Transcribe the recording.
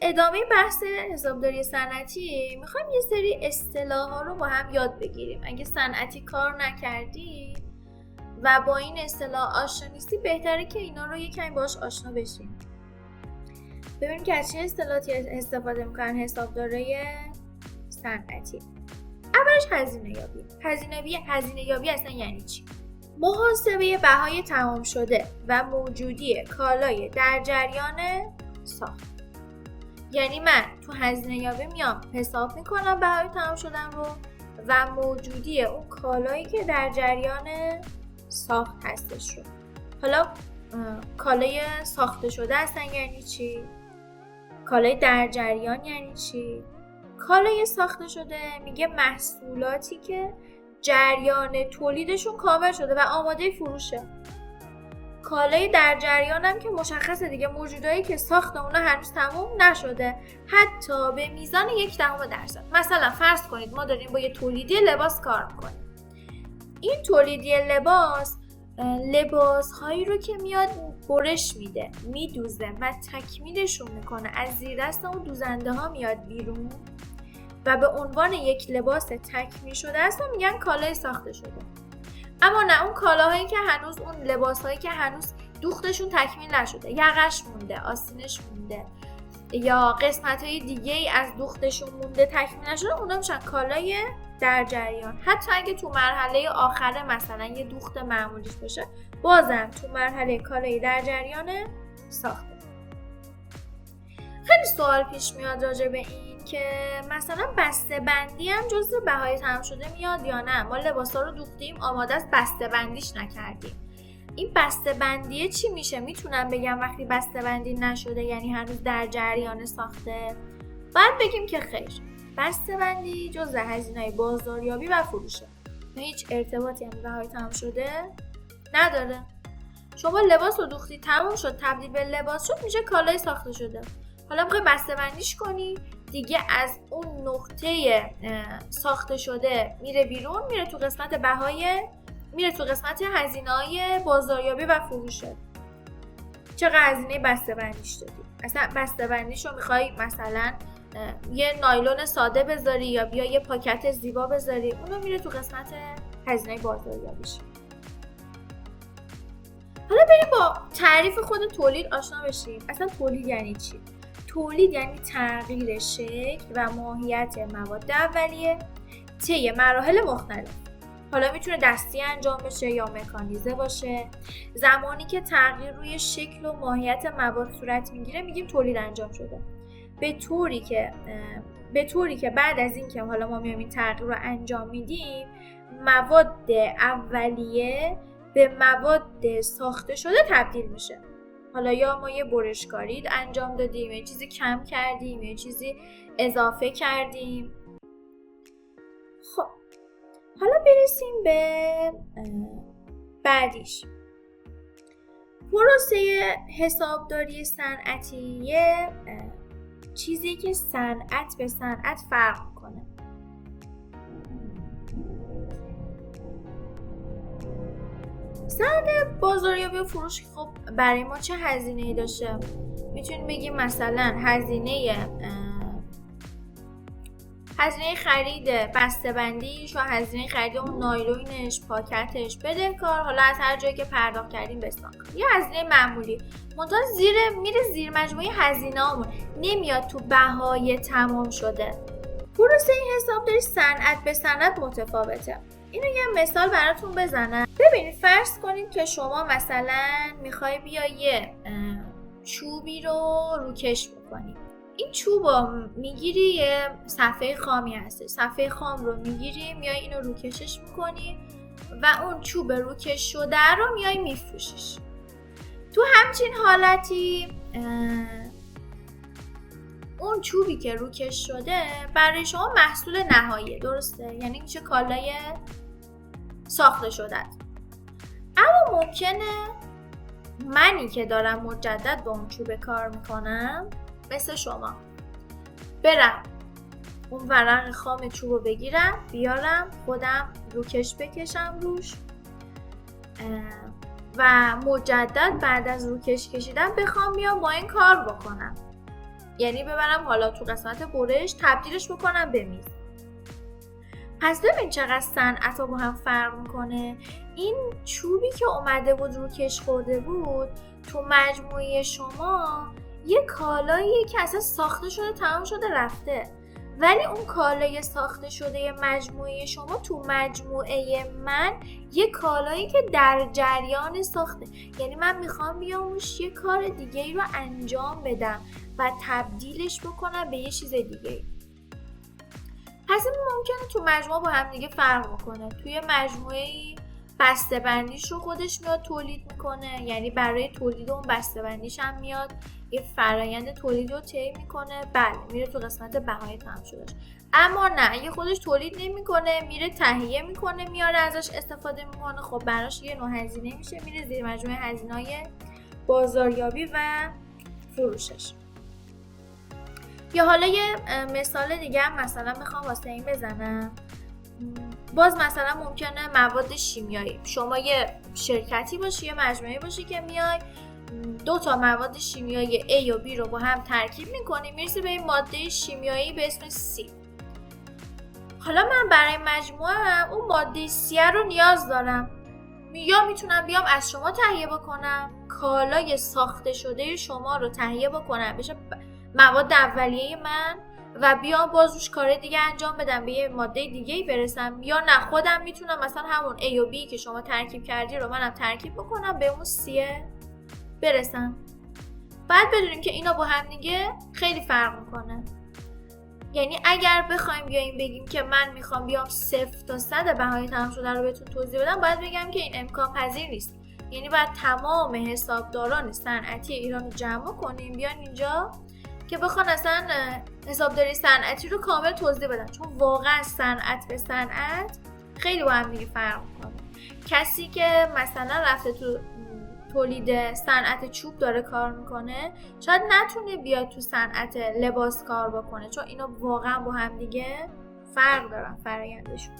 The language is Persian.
ادامه بحث حسابداری صنعتی میخوایم یه سری اصطلاح ها رو با هم یاد بگیریم. اگه صنعتی کار نکردی و با این اصطلاح آشنا نیستی، بهتره که اینا رو یکم باهاش آشنا بشیم. ببینیم که از چه اصطلاحاتی استفاده میکنن حسابدارای صنعتی. اولش هزینه یابی اصلا یعنی چی؟ محاسبه بهای تمام شده و موجودی کالای در جریان ساخت. یعنی من تو هزینه یابی میام حساب میکنم بهای تمام شدن رو و موجودی اون کالایی که در جریان ساخت هستش رو. حالا کالای ساخته شده اصلا یعنی چی؟ کالای در جریان یعنی چی؟ کالای ساخته شده میگه محصولاتی که جریان تولیدشون کامل شده و آماده فروشه. کالای در جریان هم که مشخصه دیگه، موجودایی که ساخت اونا هنوز تموم نشده، حتی به میزان 0.1%. مثلا فرض کنید ما داریم با یه تولیدی لباس کار میکنیم. این تولیدی لباس هایی رو که میاد برش میده، میدوزه و تکمیلشون میکنه، از زیر دست اون دوزنده ها میاد بیرون و به عنوان یک لباس تکمیل شده است میگن کالای ساخته شده. اما نه، اون کالاهایی که هنوز، اون لباسهایی که هنوز دوختشون تکمیل نشده، یقش مونده، آستینش مونده یا قسمت‌های دیگه ای از دوختشون مونده تکمیل نشده، اونا میشن کالای در جریان. حتی اگه تو مرحله آخره مثلا یه دوخت معمولیش باشه، بازم تو مرحله کالای در جریان ساخته. خیلی سوال پیش میاد راجع به این که مثلا بسته بندی هم جزو بهای تمام شده میاد یا نه؟ ما لباسا رو دوختیم، آماده است، بسته بندیش نکردیم. این بسته بندیه چی میشه؟ میتونم بگم وقتی بسته بندی نشده یعنی هنوز در جریان ساخته؟ باید بگیم که خیر، بسته بندی جزء هزینه‌های بازاریابی و فروشه. هیچ ارتباطی هم بهای تمام شده نداره. شما لباس رو دوختی، تموم شد، تبدیل به لباس شد، میشه کالای ساخته شده. حالا میخوای بسته بندیش کنی، دیگه از اون نقطه ساخته شده میره بیرون، میره تو قسمت بهای، میره تو قسمت هزینه‌های بازاریابی و فروشه. چقدر هزینه بسته بندیش دادی؟ اصلا بسته بندیش رو میخوای مثلا یه نایلون ساده بذاری یا بیا یه پاکت زیبا بذاری، اونو میره تو قسمت هزینه بازاریابیش. حالا بریم با تعریف خود تولید آشنا بشیم. اصلا تولید یعنی چی؟ تولید یعنی تغییر شکل و ماهیت مواد اولیه طی مراحل مختلف. حالا میتونه دستی انجام بشه یا مکانیزه باشه. زمانی که تغییر روی شکل و ماهیت مواد صورت میگیره میگیم تولید انجام شده. به طوری که بعد از این که حالا ما میایم این تغییر رو انجام میدیم، مواد اولیه به مواد ساخته شده تبدیل میشه. حالا یا ما یه برشکاری انجام دادیم، یه چیزی کم کردیم، یه چیزی اضافه کردیم. خب حالا برسیم به بعدیش. پروسه حسابداری صنعتی یه چیزی که صنعت به صنعت فرق میکنه. صنعت بازاریابی و فروش خب برای ما چه هزینه‌ای داشته؟ میتونیم بگیم مثلا هزینه خرید بسته‌بندیش و هزینه خرید اون نایلونش، پاکتش، بدهکار، حالا از هر جایی که پرداخت کردیم بستان. یه هزینه معمولی منتها میره زیر مجموعه هزینه‌هامون، نمیاد تو بهای تمام شده. پروسه حسابداری صنعت به صنعت متفاوته. اینو یه مثال براتون بزنم. ببینید فرض کنید که شما مثلا میخوای بیا یه چوبی رو روکش بکنی. این چوب رو میگیری، یه صفحه خامی هست، صفحه خام رو میگیری، میای اینو روکشش میکنی و اون چوب روکش شده رو میای میفروشیش. تو همچین حالتی اون چوبی که روکش شده برای شما محصول نهاییه، درسته؟ یعنی میشه کالای ساخته شده. اما ممکنه منی که دارم مجدد با اون چوب کار میکنم، مثل شما، برم اون ورق خام چوب رو بگیرم، بیارم خودم روکش بکشم روش و مجدد بعد از روکش کشیدن بخوام بیام با این کار بکنم. یعنی ببرم حالا تو قسمت برش تبدیلش بکنم به میز. پس ببین چقدر صنعت‌ها با هم فرق میکنه. این چوبی که اومده بود رو کش خورده بود تو مجموعه شما یه کالاییه که اصلا ساخته شده تمام شده رفته، ولی اون کالای ساخته شده مجموعه شما تو مجموعه من یه کالایی که در جریان ساخته، یعنی من میخوام بیاموش یه کار دیگه ای رو انجام بدم و تبدیلش بکنم به یه چیز دیگه ای. پس این ممکنه تو مجموعه با هم دیگه فرق میکنه. توی مجموعه بسته بندیش رو خودش میاد تولید میکنه، یعنی برای تولید اون بسته بندیش هم میاد یه فرایند تولید رو طی میکنه، بله میره تو قسمت بهای تمام شدهش. اما نه، اگه خودش تولید نمیکنه میره تهیه میکنه میاره ازش استفاده میکنه، خب براش یه نوع هزینه میشه، میره زیر مجموعه هزینه‌های بازاریابی و فروشش. یا حالا یه مثال دیگه هم مثلا میخوام واسه این بزنم. باز مثلا ممکنه مواد شیمیایی، شما یه شرکتی باشی، یه مجموعه باشی که میای 2 تا مواد شیمیایی A و B رو با هم ترکیب میکنی، میرسی به این ماده شیمیایی به اسم C. حالا من برای مجموعه اون ماده C رو نیاز دارم، یا میتونم بیام از شما تهیه بکنم، کالای ساخته شده شما رو تهیه بکنم بشه مواد اولیه من و بیام باز روش کار دیگه انجام بدم، به یه ماده دیگه‌ای برسم، یا نه خودم میتونم مثلا همون A و B که شما ترکیب کردی رو منم ترکیب بکنم به اون C برسم. باید بدونیم که اینا با هم دیگه خیلی فرق میکنه. یعنی اگر بخوایم بیایم بگیم که من میخوام بیام 0 تا 100 بهای تمام شده رو بهتون توضیح بدم، باید بگم که این امکان پذیر نیست. یعنی باید تمام حسابداران صنعتی ایران رو جمع کنیم بیان اینجا که بخوان اصلا حسابداری صنعتی رو کامل توضیح بدن، چون واقعا صنعت به صنعت خیلی با هم دیگه فرق میکنه. کسی که مثلا رفته تو تولید صنعت چوب داره کار میکنه شاید نتونه بیاد تو صنعت لباس کار بکنه، چون اینا واقعا با هم دیگه فرق دارن فرآیندشون.